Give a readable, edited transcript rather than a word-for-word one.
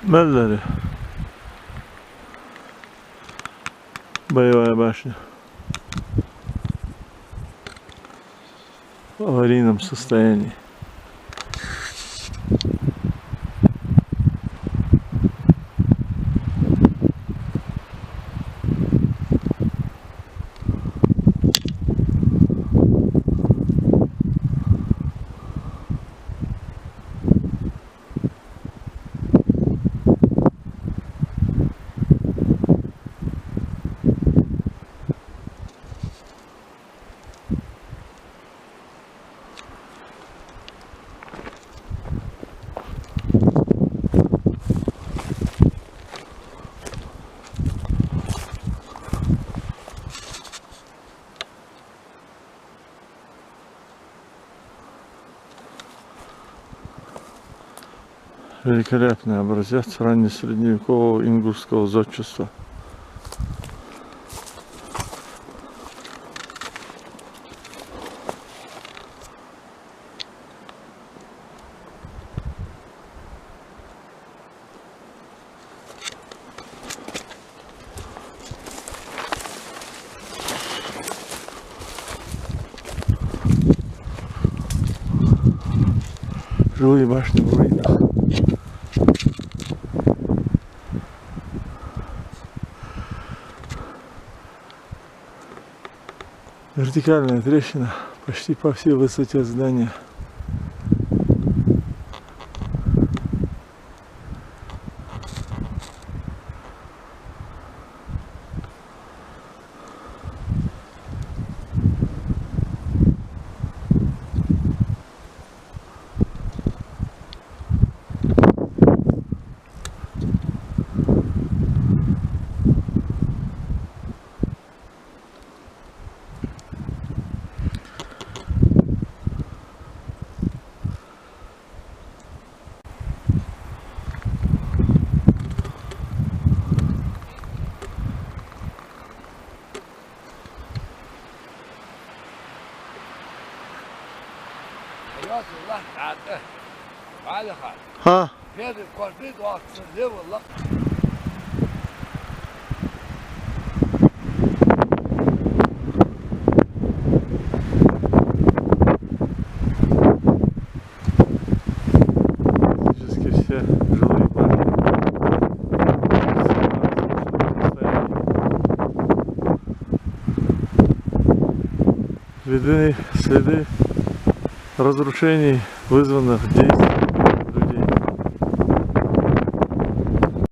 Меллери. Боевая башня. В аварийном состоянии. Великолепный образец раннесредневекового ингушского зодчества. Жилые башни в руинах. Вертикальная трещина почти по всей высоте здания. ها практически все жилые башни. Видны следы разрушений, вызванных действием